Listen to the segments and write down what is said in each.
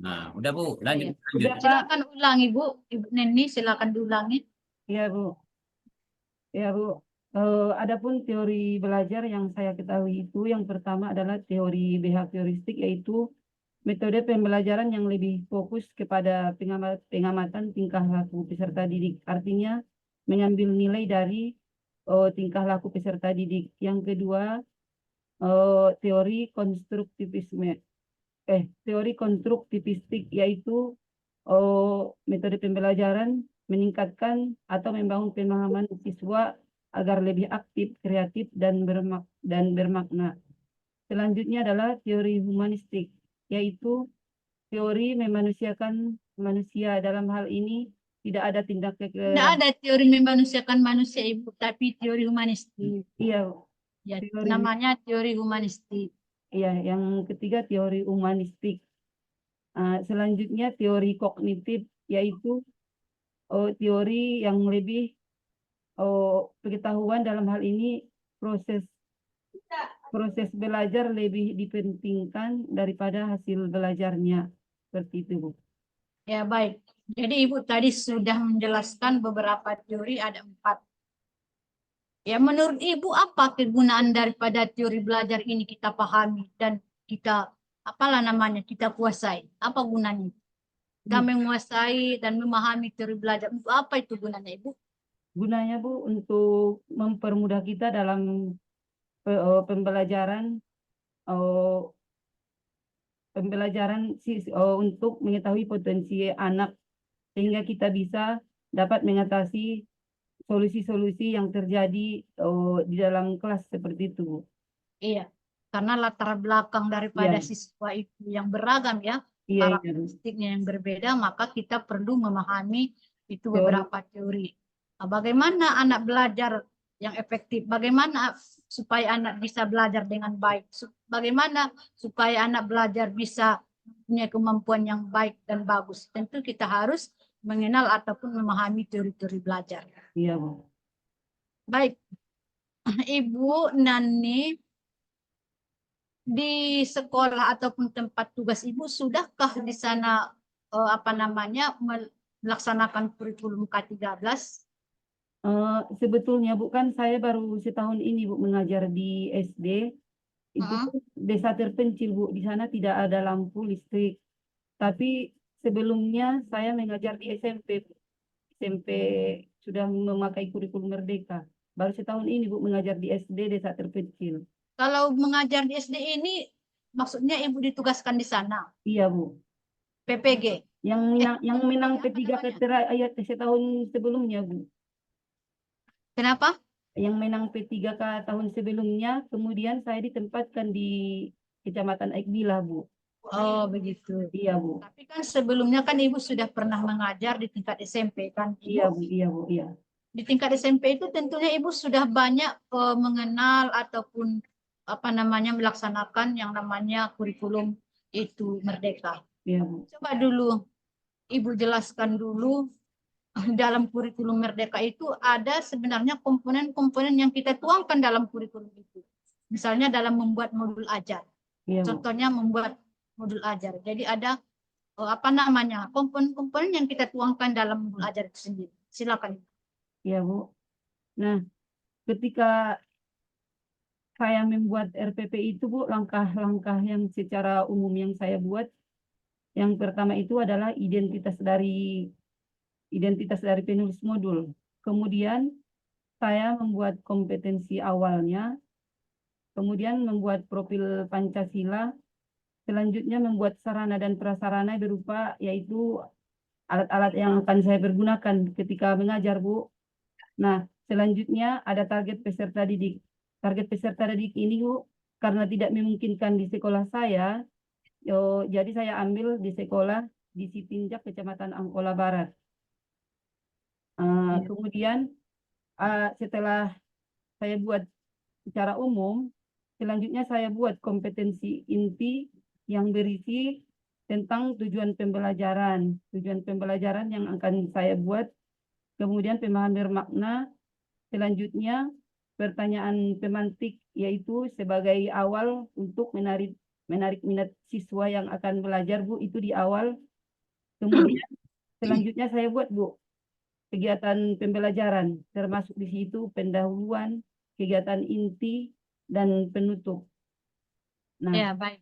Nah, udah Bu, lanjut Iya. lanjut. Udah, Kak. Silakan ulangi, Bu. Ibu Neni, silakan diulangi. Iya, Bu. Ya, Bu. Adapun teori belajar yang saya ketahui itu yang pertama adalah teori behavioristik, yaitu metode pembelajaran yang lebih fokus kepada pengamatan tingkah laku peserta didik. Artinya mengambil nilai dari tingkah laku peserta didik. Yang kedua, teori konstruktivisme. Teori konstruktivistik, yaitu metode pembelajaran meningkatkan atau membangun pemahaman siswa agar lebih aktif, kreatif, dan bermakna. Selanjutnya adalah teori humanistik, yaitu teori memanusiakan manusia. Dalam hal ini tidak ada tindak Tidak kekerasan. ada teori memanusiakan manusia, Ibu, tapi teori humanistik. Iya, Ya, teori. namanya teori humanistik. Iya, yang ketiga teori humanistik. Selanjutnya teori kognitif, yaitu teori yang lebih pengetahuan. Dalam hal ini proses proses belajar lebih dipentingkan daripada hasil belajarnya. Seperti itu, Bu. Ya, baik. Jadi Ibu tadi sudah menjelaskan beberapa teori, ada 4. Ya, menurut Ibu apa kegunaan daripada teori belajar ini kita pahami dan kita, apalah namanya, kita kuasai? Apa gunanya? Kita menguasai dan memahami teori belajar. Untuk apa itu gunanya, Ibu? Gunanya, Bu, untuk mempermudah kita dalam pembelajaran eh, untuk mengetahui potensi anak, sehingga kita bisa dapat mengatasi solusi-solusi yang terjadi di dalam kelas seperti itu, Bu. Iya, karena latar belakang daripada Iya, siswa itu yang beragam ya, iya, iya, Bu. karakteristiknya yang berbeda, maka kita perlu memahami itu Teori. beberapa teori. Nah, bagaimana anak belajar yang efektif? Bagaimana supaya anak bisa belajar dengan baik? Bagaimana supaya anak belajar bisa punya kemampuan yang baik dan bagus? Tentu kita harus mengenal ataupun memahami teori-teori belajar. Iya, Bu. Baik, Ibu Nani, di sekolah ataupun tempat tugas Ibu sudahkah di sana apa namanya melaksanakan kurikulum K13? Sebetulnya, Bu, kan saya baru setahun ini, Bu, mengajar di SD. Itu Heeh. tuh desa terpencil, Bu. Di sana tidak ada lampu listrik. Tapi sebelumnya saya mengajar di SMP, Bu. SMP sudah memakai kurikulum Merdeka. Baru setahun ini, Bu, mengajar di SD desa terpencil. Kalau mengajar di SD ini maksudnya Ibu ditugaskan di sana, Iya, Bu. PPG. Yang menang PPG apa P3 namanya? ayat setahun sebelumnya, Bu. Kenapa? Yang menang P3K tahun sebelumnya, kemudian saya ditempatkan di Kecamatan Aikbila, Bu. Oh, begitu. Iya, Bu. Tapi kan sebelumnya kan Ibu sudah pernah mengajar di tingkat SMP kan, Iya, Ibu? Bu. Iya, Bu. Iya. Di tingkat SMP itu tentunya Ibu sudah banyak mengenal ataupun apa namanya melaksanakan yang namanya kurikulum itu Merdeka. Iya, Bu. Coba dulu Ibu jelaskan dulu dalam kurikulum Merdeka itu ada sebenarnya komponen-komponen yang kita tuangkan dalam kurikulum itu. Misalnya dalam membuat modul ajar. Iya, Bu. Contohnya membuat modul ajar. Jadi ada apa namanya komponen-komponen yang kita tuangkan dalam modul ajar itu sendiri. Silakan. Iya, Bu. Nah, ketika saya membuat RPP itu, Bu, langkah-langkah yang secara umum yang saya buat, yang pertama itu adalah identitas dari penulis modul. Kemudian saya membuat kompetensi awalnya, kemudian membuat profil Pancasila, selanjutnya membuat sarana dan prasarana berupa yaitu alat-alat yang akan saya pergunakan ketika mengajar, Bu. Nah, selanjutnya ada target peserta didik. Target peserta didik ini, Bu, karena tidak memungkinkan di sekolah saya, jadi saya ambil di sekolah di Sitinjak, Kecamatan Angkola Barat. Kemudian setelah saya buat secara umum, selanjutnya saya buat kompetensi inti yang berisi tentang tujuan pembelajaran yang akan saya buat, kemudian pemahaman bermakna, selanjutnya pertanyaan pemantik, yaitu sebagai awal untuk menarik minat siswa yang akan belajar, Bu, itu di awal. Kemudian selanjutnya saya buat, Bu, kegiatan pembelajaran, termasuk di situ pendahuluan, kegiatan inti, dan penutup. Nah, Ya, baik.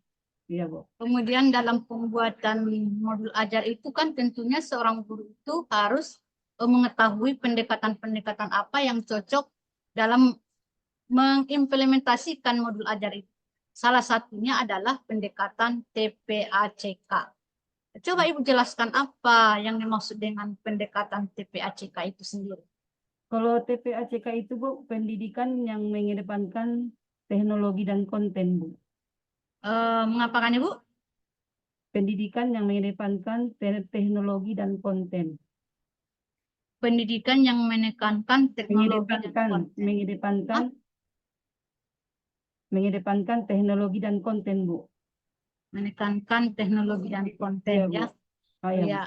iya, Bu. Kemudian dalam pembuatan modul ajar itu kan tentunya seorang guru itu harus mengetahui pendekatan-pendekatan apa yang cocok dalam mengimplementasikan modul ajar itu. Salah satunya adalah pendekatan TPACK. Coba Ibu jelaskan apa yang dimaksud dengan pendekatan TPACK itu sendiri. Kalau TPACK itu, Bu, pendidikan yang mengedepankan teknologi dan konten, Bu. Mengapa kan Ibu? Pendidikan yang mengedepankan teknologi dan konten. Pendidikan yang menekankan teknologi dan konten. Mengedepankan teknologi dan konten, Bu. Menekankan teknologi dan konten, Iya, Bu. ya. Oh, iya, Bu. Ya.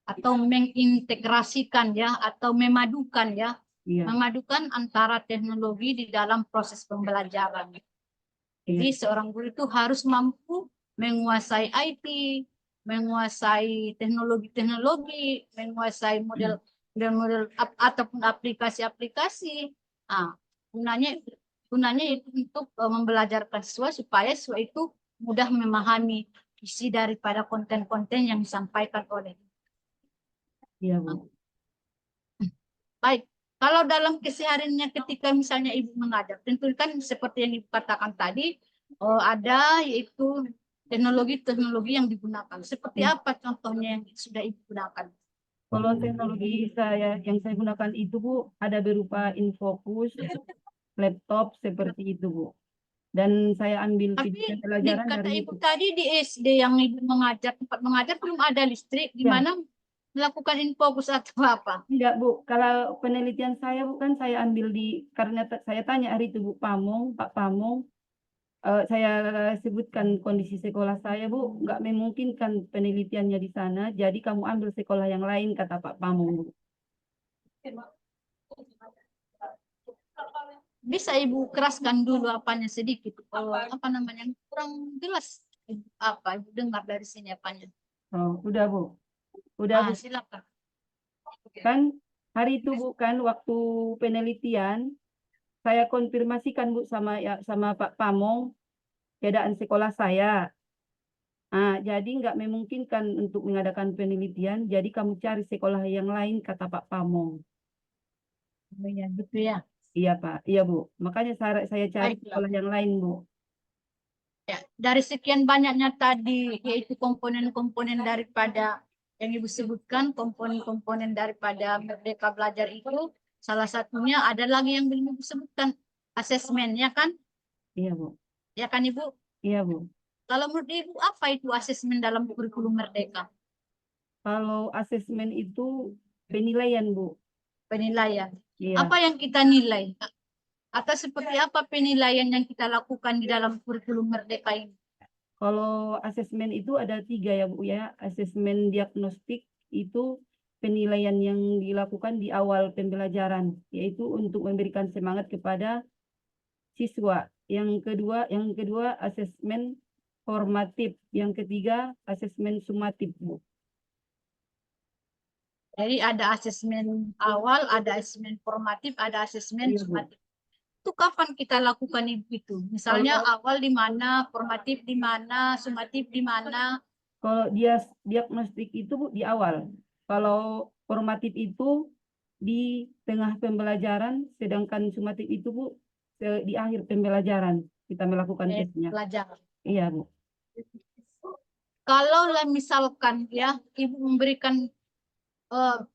Atau mengintegrasikan, ya, atau memadukan, ya. Iya, Memadukan antara teknologi di dalam proses pembelajaran. Jadi iya. seorang guru itu harus mampu menguasai IT, menguasai teknologi-teknologi, menguasai model-model ataupun aplikasi-aplikasi. Nah, gunanya itu untuk membelajarkan siswa supaya siswa itu mudah memahami isi daripada konten-konten yang disampaikan oleh. Iya, Bu. Baik, kalau dalam kesehariannya ketika misalnya ibu mengajar, tentu kan seperti yang ibu katakan tadi, ada yaitu teknologi-teknologi yang digunakan. Seperti Hmm. apa contohnya yang sudah ibu gunakan? Kalau teknologi yang saya gunakan itu, Bu, ada berupa infocus, laptop seperti itu, Bu. Dan saya ambil Tapi video di, pelajaran kata dari ibu YouTube. tadi di SD yang ibu mengajar, tempat mengajar belum ada listrik, Ya, gimana melakukan infokus atau apa? tidak, Bu. Kalau penelitian saya bukan saya ambil karena saya tanya hari itu, Bu Pamong, Pak Pamong, saya sebutkan kondisi sekolah saya, Bu, nggak memungkinkan penelitiannya di sana, jadi kamu ambil sekolah yang lain, kata Pak Pamong, Bu. Bisa ibu keraskan dulu apanya sedikit, apa namanya kurang jelas apa ibu dengar dari sini apanya? Oh, udah, Bu. Udah, Bu. Silakan. Kan hari itu, Bu, kan waktu penelitian, saya konfirmasikan, Bu, sama Pak Pamong, keadaan sekolah saya. Jadi nggak memungkinkan untuk mengadakan penelitian, jadi kamu cari sekolah yang lain, kata Pak Pamong. Ya, gitu ya. Iya, Pak. Iya, Bu. Makanya saya cari Baiklah. sekolah yang lain, Bu. Ya, dari sekian banyaknya tadi, yaitu komponen-komponen daripada yang Ibu sebutkan, komponen-komponen daripada Merdeka Belajar itu, salah satunya ada lagi yang belum Ibu sebutkan, asesmen, ya kan? Iya, Bu. Ya kan, Ibu? Iya, Bu. Kalau menurut Ibu, apa itu asesmen dalam kurikulum Merdeka? Kalau asesmen itu penilaian, Bu. Penilaian. Iya. Apa yang kita nilai? Atau seperti apa penilaian yang kita lakukan di dalam kurikulum Merdeka ini? Kalau asesmen itu ada 3 ya, Bu, ya. Asesmen diagnostik itu penilaian yang dilakukan di awal pembelajaran, yaitu untuk memberikan semangat kepada siswa. Yang kedua asesmen formatif. Yang ketiga asesmen sumatif, Bu. Jadi ada asesmen awal, ada asesmen formatif, ada asesmen Iya, Bu. sumatif. Itu kapan kita lakukan itu? Misalnya awal di mana, formatif di mana, sumatif di mana? Kalau dia diagnostik itu, Bu, di awal. Kalau formatif itu di tengah pembelajaran, sedangkan sumatif itu, Bu, di akhir pembelajaran kita melakukan tesnya. Pelajaran. Iya, Bu. Kalau misalkan ya ibu memberikan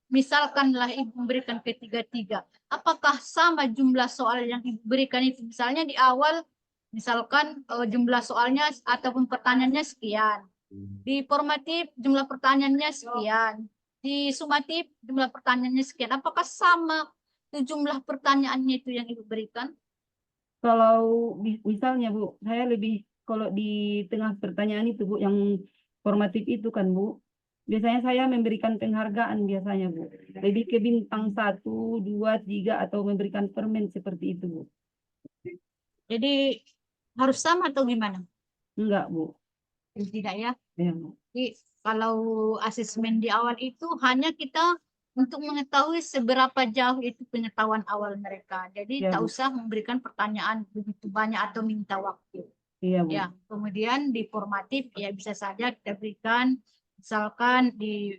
misalkanlah ibu memberikan ketiga-tiga, apakah sama jumlah soal yang ibu berikan itu? Misalnya di awal, misalkan jumlah soalnya ataupun pertanyaannya sekian. Di formatif jumlah pertanyaannya sekian. Di sumatif jumlah pertanyaannya sekian. Apakah sama jumlah pertanyaannya itu yang ibu berikan? Kalau misalnya, Bu, saya lebih kalau di tengah pertanyaan itu, Bu, yang formatif itu kan, Bu, biasanya saya memberikan penghargaan biasanya, Bu. Lebih ke bintang 1, 2, 3 atau memberikan permen seperti itu, Bu. Jadi harus sama atau gimana? Enggak, Bu. Tidak ya. Ya, Bu. Jadi kalau asesmen di awal itu hanya kita untuk mengetahui seberapa jauh itu pengetahuan awal mereka. Jadi Ya, tak Bu. usah memberikan pertanyaan begitu banyak atau minta waktu. Iya, Bu. Ya, kemudian di formatif ya bisa saja kita berikan misalkan di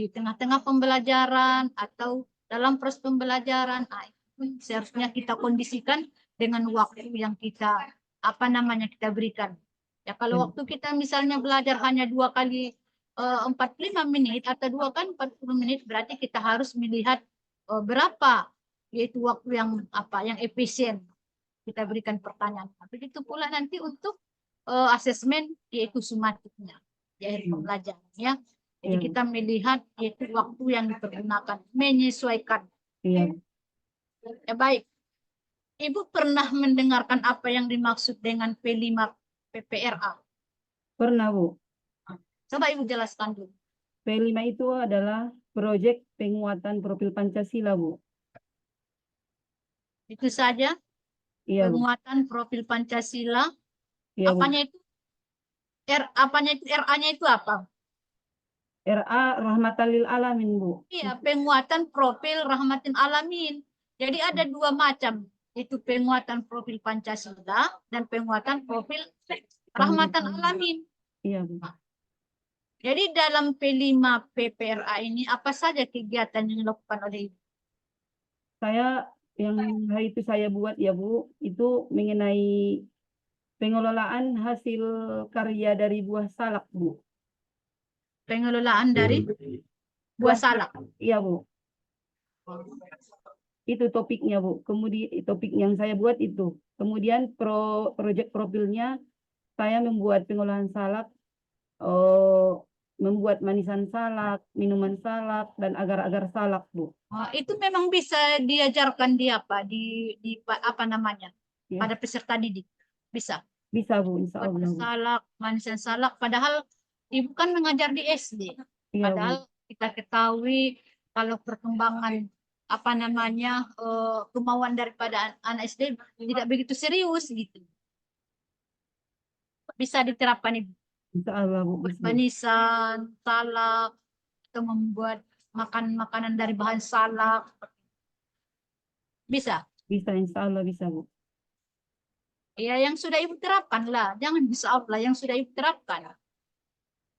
tengah-tengah pembelajaran atau dalam proses pembelajaran. Ah, itu seharusnya kita kondisikan dengan waktu yang kita apa namanya kita berikan. Ya kalau Ya, waktu kita misalnya belajar hanya 2 kali 45 menit atau 2 kali 40 menit, berarti kita harus melihat berapa yaitu waktu yang apa yang efisien kita berikan pertanyaan. Begitu pula nanti untuk asesmen yaitu sumatiknya di akhir pembelajaran ya. Jadi iya, Bu. kita melihat yaitu waktu yang dipergunakan menyesuaikan. Iya, Bu. Ya baik. Ibu pernah mendengarkan apa yang dimaksud dengan P5 PPRA? Pernah, Bu. Coba Ibu jelaskan dulu. P5 itu adalah proyek penguatan profil Pancasila, Bu. Itu saja Iya, Bu. penguatan profil Pancasila. Iya, Bu. Apanya itu? Apanya itu RA-nya itu apa? RA Rahmatan lil Alamin, Bu. Iya, penguatan profil rahmatin alamin. Jadi ada dua macam, itu penguatan profil Pancasila dan penguatan profil rahmatan alamin. Iya, Bu. Jadi dalam P5 PPRA ini apa saja kegiatan yang dilakukan oleh Ibu? Saya yang hari itu saya buat ya, Bu, itu mengenai pengelolaan hasil karya dari buah salak, Bu. Pengelolaan dari buah Buah, salak. iya, Bu. Itu topiknya, Bu. Kemudian topik yang saya buat itu. Kemudian proyek profilnya saya membuat pengolahan salak, eh, membuat manisan salak, minuman salak, dan agar-agar salak, Bu. Itu memang bisa diajarkan di apa? Di apa namanya? Ya, Pada peserta didik. Bisa. bisa, Bu, insya Buat Allah, Bu. salak, manisan salak. Padahal ibu kan mengajar di SD. Iya, Bu. Padahal kita ketahui kalau perkembangan apa namanya kemauan daripada anak SD tidak begitu serius gitu. Bisa diterapkan ibu. Insya Allah, Bu, Buat bisa. manisan, salak, atau membuat makanan dari bahan salak. Bisa. Bisa, insya Allah bisa, Bu. Ya, yang sudah ibu terapkan lah. Jangan bisa Allah yang sudah ibu terapkan.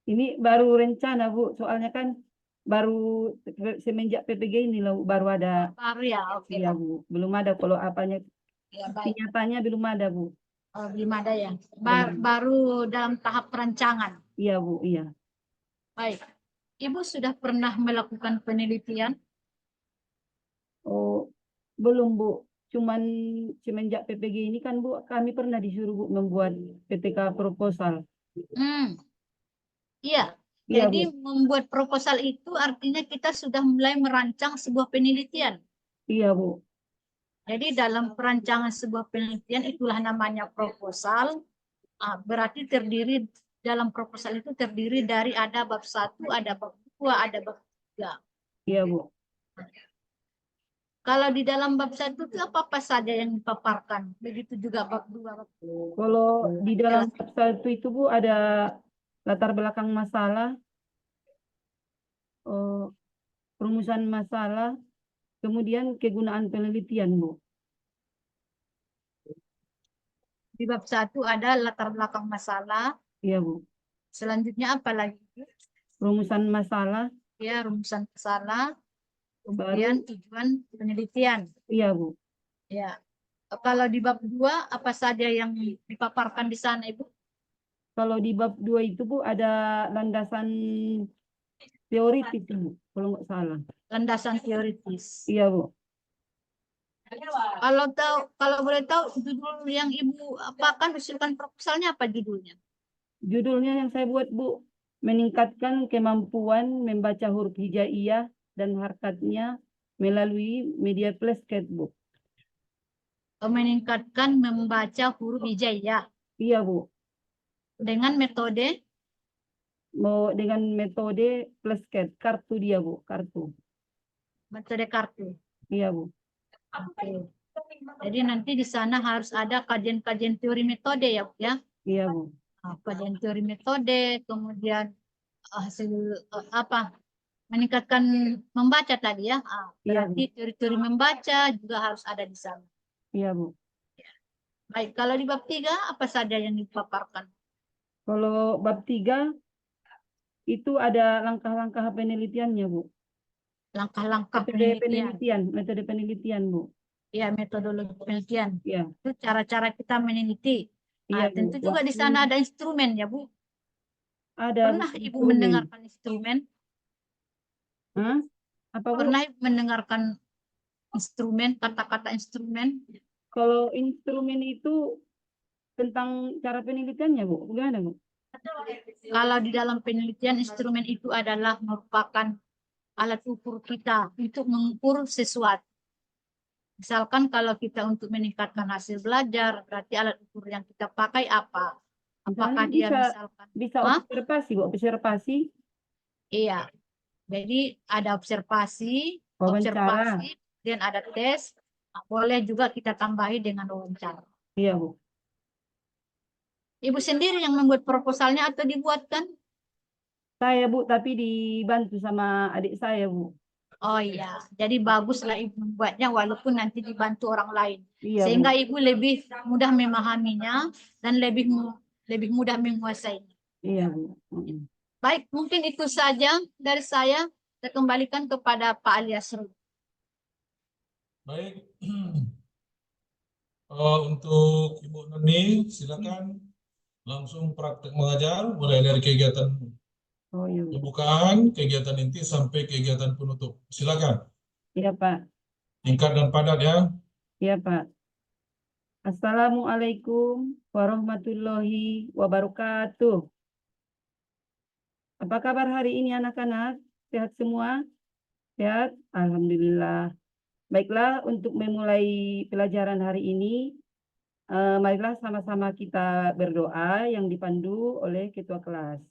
Ini baru rencana, Bu. Soalnya kan baru semenjak PPG ini loh, baru ada. Baru ya, oke Iya, lah. Bu. Belum ada kalau apanya. Ya, baik. Kenyataannya belum ada, Bu. Belum ada ya. Belum. Baru dalam tahap perancangan. Iya, Bu. Iya. Baik. Ibu sudah pernah melakukan penelitian? Oh, belum, Bu. Cuman semenjak PPG ini kan, Bu, kami pernah disuruh, Bu, membuat PTK proposal. Hmm, iya. Iya, Jadi Bu. membuat proposal itu artinya kita sudah mulai merancang sebuah penelitian. Iya, Bu. Jadi dalam perancangan sebuah penelitian itulah namanya proposal. Berarti terdiri dalam proposal itu terdiri dari ada bab 1, ada bab 2, ada bab 3. Iya, Bu. Kalau di dalam bab 1 itu apa-apa saja yang dipaparkan. Begitu juga bab 2, bab 3. Kalau di dalam Jelas. bab 1 itu, Bu, ada latar belakang masalah, eh, perumusan masalah, kemudian kegunaan penelitian, Bu. Di bab 1 ada latar belakang masalah. Iya, Bu. Selanjutnya apa lagi? Perumusan masalah, Ya, rumusan masalah. baru, Kemudian tujuan penelitian. iya, Bu. Ya. Kalau di bab 2 apa saja yang dipaparkan di sana, Ibu? Kalau di bab 2 itu, Bu, ada landasan teoritis, Bu, kalau nggak salah. Landasan teoritis. Iya, Bu. Kalau boleh tahu judul yang Ibu apakan usulkan proposalnya apa judulnya? Judulnya yang saya buat, Bu, meningkatkan kemampuan membaca huruf hijaiyah dan harokatnya melalui media flashcard, Bu. Meningkatkan membaca huruf hijaiyah Iya, Bu. dengan metode Mau dengan metode flashcard, kartu dia, Bu, kartu. kartu. Iya, Bu. Oke. Jadi nanti di sana harus ada kajian-kajian teori metode ya, Bu, ya. Iya, Bu. Kajian teori metode, kemudian hasil meningkatkan membaca tadi ya. Iya, Bu. Berarti teori-teori membaca juga harus ada di sana. Iya, Bu. Baik, kalau di bab 3 apa saja yang dipaparkan? Kalau bab 3 itu ada langkah-langkah penelitiannya, Bu. Langkah-langkah Metode penelitian. penelitian, metode penelitian, Bu. Ya, metodologi penelitian. Iya, Itu cara-cara kita meneliti. iya, Bu. Tentu juga di Waktu sana ada instrumen ya, Bu. ada, Bu, Pernah Ibu instrumen. mendengarkan instrumen? Hah? Apa, Bu? Pernah Ibu mendengarkan instrumen, kata-kata instrumen? Kalau instrumen itu tentang cara penelitiannya, Bu. Gimana, Bu? Kalau di dalam penelitian, instrumen itu adalah merupakan alat ukur kita untuk mengukur sesuatu. Misalkan kalau kita untuk meningkatkan hasil belajar, berarti alat ukur yang kita pakai apa? Apakah Misalnya dia bisa misalkan, bisa Hah? observasi, Bu. Observasi, Iya. Jadi ada wawancara. observasi, dan ada tes. Boleh juga kita tambahi dengan wawancara. Iya, Bu. Ibu sendiri yang membuat proposalnya atau dibuatkan? Saya, Bu, tapi dibantu sama adik saya, Bu. Oh iya, jadi baguslah ibu membuatnya walaupun nanti dibantu orang lain. Iya, Bu. Sehingga ibu lebih mudah memahaminya dan lebih mudah menguasainya. Iya, Bu. Mm-mm. Baik, mungkin itu saja dari saya. Saya kembalikan kepada Pak Aliasrul. Baik, untuk Ibu Neni, silakan langsung praktek mengajar, mulai dari kegiatan Oh, iya, Bu. pembukaan, kegiatan inti, sampai kegiatan penutup. Silakan, Iya, Pak. singkat dan padat ya. Iya, Pak. Assalamualaikum warahmatullahi wabarakatuh. Apa kabar hari ini anak-anak? Sehat semua? Sehat? Alhamdulillah. Baiklah, untuk memulai pelajaran hari ini, marilah sama-sama kita berdoa yang dipandu oleh ketua kelas.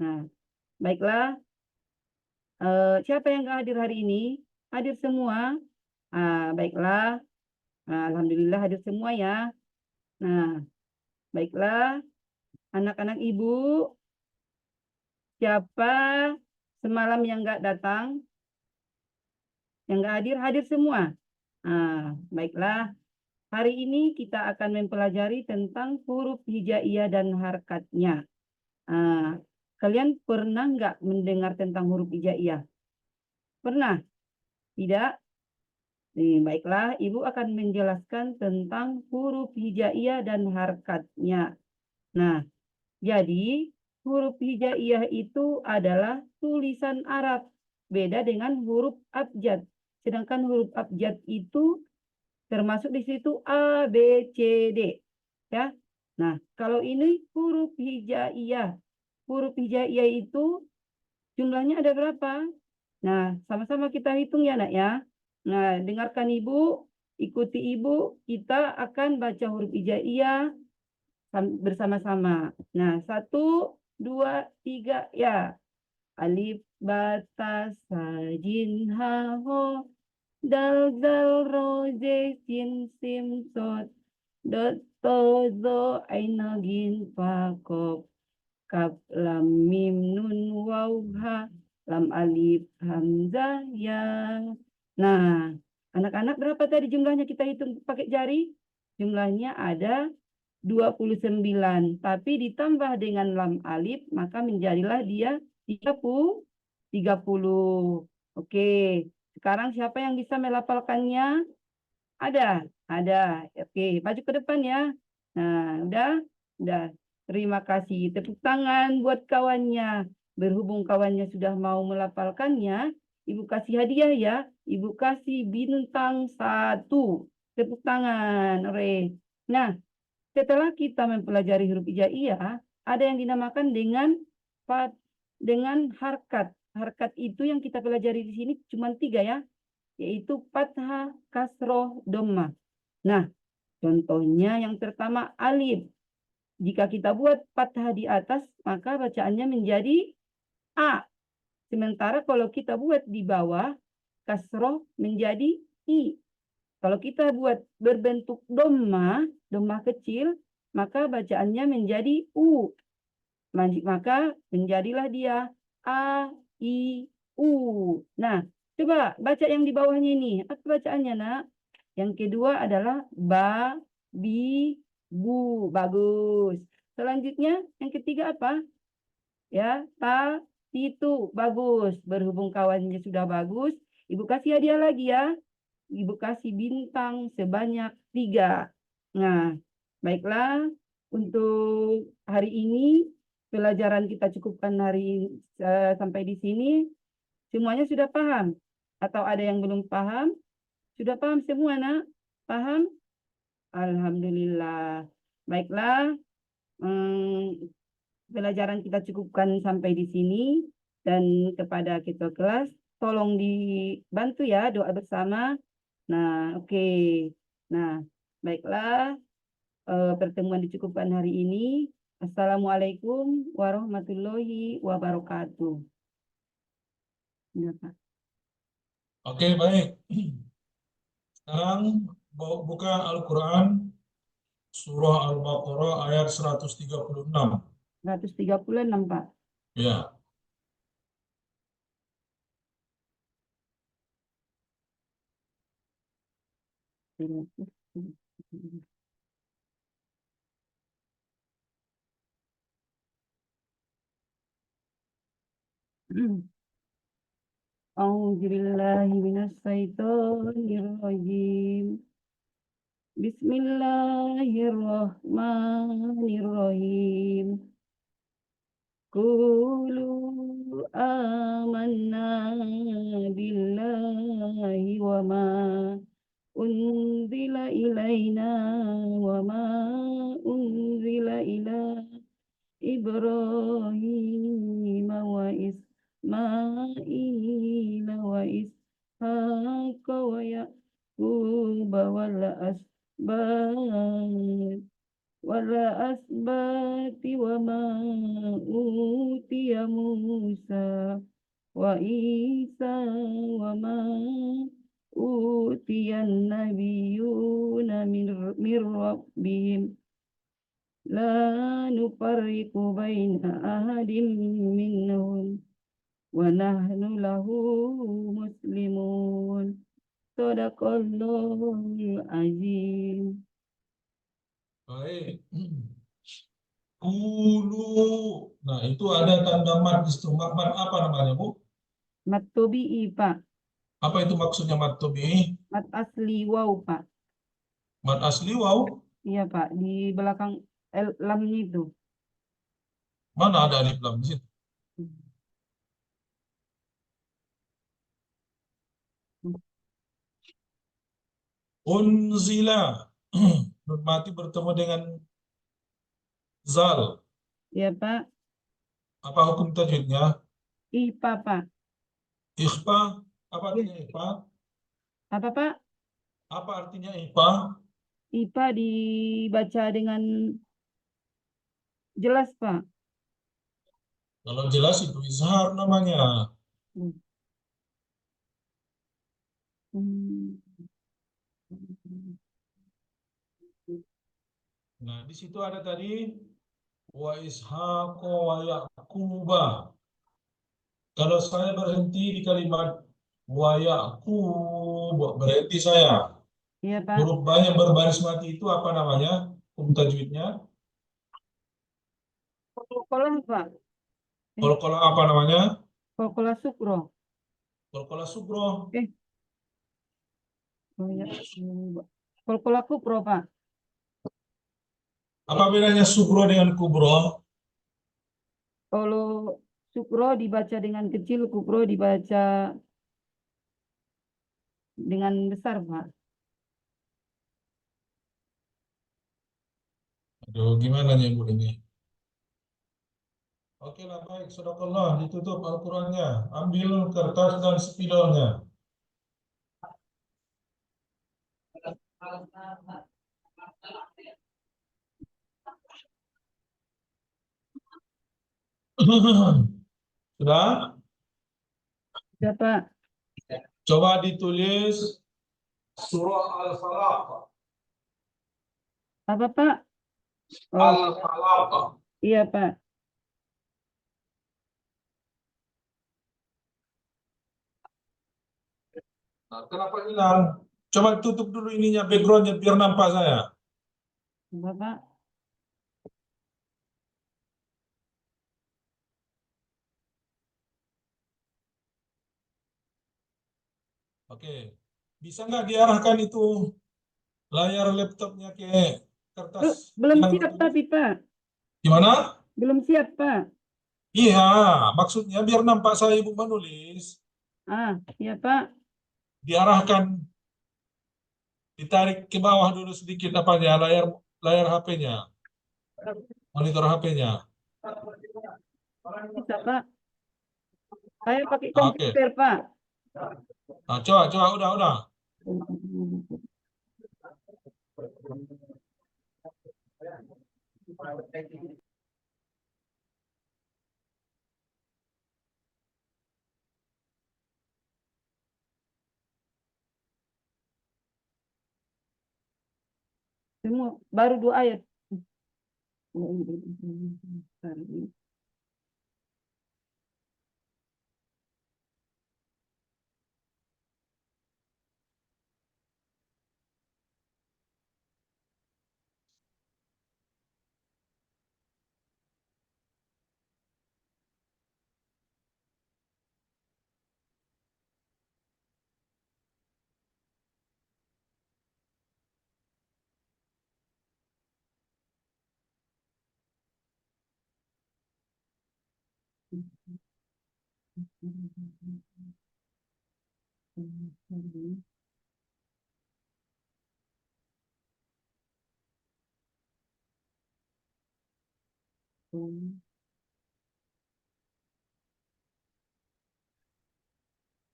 Nah, baiklah, siapa yang nggak hadir hari ini? Hadir semua? Baiklah, Alhamdulillah hadir semua ya. Nah, baiklah, anak-anak ibu, siapa semalam yang nggak datang? Yang nggak hadir, hadir semua. Baiklah, hari ini kita akan mempelajari tentang huruf hijaiyah dan harakatnya. Kalian pernah nggak mendengar tentang huruf hijaiyah? Pernah? Tidak? Baiklah, Ibu akan menjelaskan tentang huruf hijaiyah dan harakatnya. Nah, jadi huruf hijaiyah itu adalah tulisan Arab. Beda dengan huruf abjad. Sedangkan huruf abjad itu termasuk di situ A, B, C, D. Ya. Nah, kalau ini huruf hijaiyah. Huruf hijaiyah itu jumlahnya ada berapa? Nah, sama-sama kita hitung ya, Nak ya. Nah, dengarkan Ibu, ikuti Ibu, kita akan baca huruf hijaiyah bersama-sama. Nah, 1, 2, 3, ya. Alif, ba, ta, sa, jim, ha, ho. Dal, zal, ro, ze, sin, sim, sod. Dot, to, zo, ain, gin, fa, kof. Kaf, lam, mim, nun, waw, ha. Lam, alif, hamzah, ya. Nah, anak-anak berapa tadi jumlahnya kita hitung pakai jari? Jumlahnya ada 29. Tapi ditambah dengan lam alif, maka menjadilah dia 30. Oke, sekarang siapa yang bisa melafalkannya? Ada. Oke, maju ke depan ya. Nah, udah. Terima kasih. Tepuk tangan buat kawannya. Berhubung kawannya sudah mau melafalkannya, Ibu kasih hadiah ya. Ibu kasih bintang 1. Tepuk tangan. Oke. Nah, setelah kita mempelajari huruf hijaiyah, ada yang dinamakan dengan harkat. Harkat itu yang kita pelajari di sini cuma 3 ya, yaitu fathah, kasroh, dhammah. Nah, contohnya yang pertama alif. Jika kita buat fathah di atas, maka bacaannya menjadi A. Sementara kalau kita buat di bawah, kasroh menjadi I. Kalau kita buat berbentuk dhammah kecil, maka bacaannya menjadi U. Maka menjadilah dia A, I, U. Nah, coba baca yang di bawahnya ini. Apa bacaannya, Nak? Yang kedua adalah ba, bi, bu. Bagus. Selanjutnya, yang ketiga apa? Ya, ta, itu. Bagus. Berhubung kawannya sudah bagus, Ibu kasih hadiah lagi ya. Ibu kasih bintang sebanyak 3. Nah, baiklah. Untuk hari ini, pelajaran kita cukupkan sampai di sini. Semuanya sudah paham? Atau ada yang belum paham? Sudah paham semua, Nak? Paham? Alhamdulillah. Baiklah, pelajaran kita cukupkan sampai di sini. Dan kepada ketua kelas, tolong dibantu ya doa bersama. Nah, oke. Nah, baiklah, pertemuan dicukupkan hari ini. Assalamualaikum warahmatullahi wabarakatuh. Ya, Pak. Oke, baik. Sekarang buka Al-Quran Surah Al-Baqarah ayat 136. 136, Pak. Ya. A'udzubillahi minasyaitonirrajim. Bismillahirrahmanirrahim. Qulu amanna billahi wa ma unzila ilaina wa ma unzila ila Ibrahim wa Ismail wa Ishaq wa Yaqub wal asbat wa ma utiya Musa wa Isa wa ma utiya nabiyuna min rabbihim la nufarriqu baina ahadin minhum wa nahnu lahu muslimun. Shadaqallahul azim. Baik. Kulu. Nah, itu ada tanda mat di situ. Mat apa namanya, Bu? Mat tobi'i, Pak. Apa itu maksudnya mat tobi? Mat asli waw, Pak. Mat asli wow. Iya, Pak. Di belakang lamnya itu. Mana ada alif lam di situ? Unzila. Nun mati bertemu dengan zal. Iya, Pak. Apa hukum tajwidnya? IPA, Pak. Ikhfa. Apa artinya ikhfa? Apa, Pak? Apa artinya ikhfa? IPA dibaca dengan jelas, Pak. Kalau jelas itu izhar namanya. Nah, di situ ada tadi wa ishaq wa yaquba. Kalau saya berhenti di kalimat wa yaqub, berhenti saya. Iya, Pak. Huruf ba yang berbaris mati itu apa namanya? Hukum tajwidnya? Kolkolah, Pak. Qalqalah apa namanya? Kolkolah sukro. Qalqalah sugro. Oh, ya. Kolkolah kupro, Pak. Apa bedanya sugro dengan kubro? Kalau sukro dibaca dengan kecil, kupro dibaca dengan besar, Pak. Aduh, gimana nih Bu ini? Oke lah, baik. Sadaqallah, ditutup Al-Qurannya. Ambil kertas dan spidolnya. Sudah? Ya, Pak. Coba ditulis surah Al-Falaq. Apa, Pak? Oh, Al-Falaq. iya, Pak. Nah, kenapa hilang? Coba tutup dulu ininya, backgroundnya biar nampak saya. Bapak. Oke, bisa nggak diarahkan itu layar laptopnya ke kertas Belum yang siap tertulis? tapi Pak. Gimana? Belum siap Pak. Iya, maksudnya biar nampak saya ibu menulis, Iya Pak. diarahkan, ditarik ke bawah dulu sedikit apanya, layar HP-nya, monitor HP-nya. Bisa Pak. Saya pakai Oke, komputer Pak. nah, coba, udah. Semua baru 2 ayat.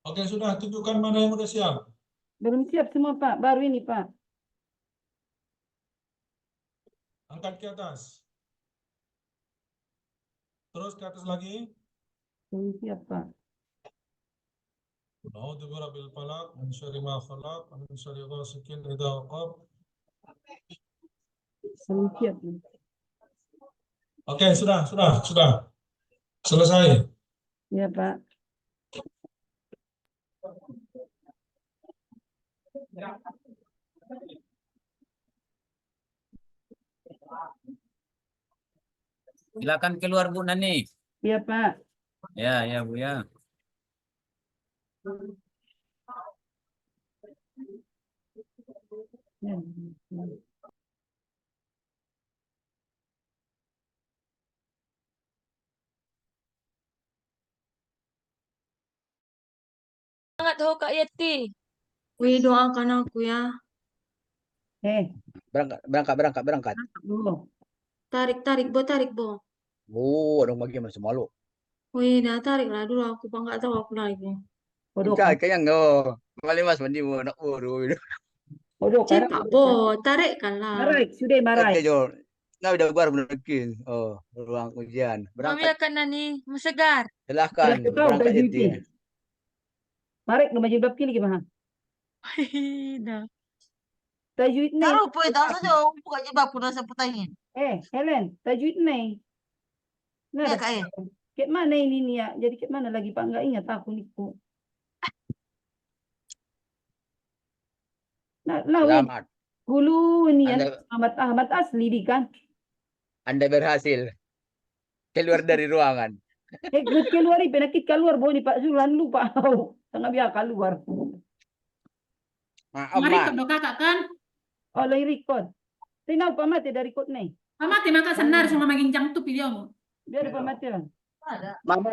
Oke, sudah tunjukkan mana yang udah siap. Belum siap semua Pak. Baru ini Pak. Angkat ke atas. Terus ke atas lagi. Belum siap Pak. A'udzu birabbil falaq, min syarri ma khalaq, min syarri ghasikin idza waqab. Belum siap. Oke, sudah. Selesai. Iya Pak. Silakan keluar Bu Nani. Iya Pak. Ya Bu ya. Ya. Semangat ho Kak Yeti. Wih, doakan aku ya. Berangkat. Dulu. Tarik, Bo. Dong bagi masih malu. Wih, dah tarik lah dulu aku, Bang. Nggak tahu aku lagi. Bodoh Enggak, kan. kayaknya enggak. Kembali Mas mandi mau nak buru. Bodoh kan. Cepat, Bo. Tarikkan lah. Marai, sudah marai. Oke, Jo. Nah, udah keluar mungkin. Oh, ruang ujian. Mami Berangkat. akan Nani, Masegar. Silahkan Sudah tahu berangkat baju Yeti. itu. Marai ke baju bab kini gimana? Dah. Tajwid nih. Taruh po ito sa jo, buka jebak po na sa putahin. Helen, tajwid nih. Nah, Iya, ada Kak, kayak mana ini nih ya? Jadi kayak mana lagi Pak? Nggak ingat aku nih kok. Nah, weh, Selamat. dulu ini ya, Anda, Ahmad asli di kan. Anda berhasil keluar dari ruangan. Keluar ini penakit keluar bawa ni Pak Zulan lupa. Tengah biar keluar. Maaf, Mari Mak. kau kakak kan? Oh, lagi record. Tinggal pamati dari record nih. Mama maka senar sama makin jam tu video mo. Biar pamati lang. Ada. Mama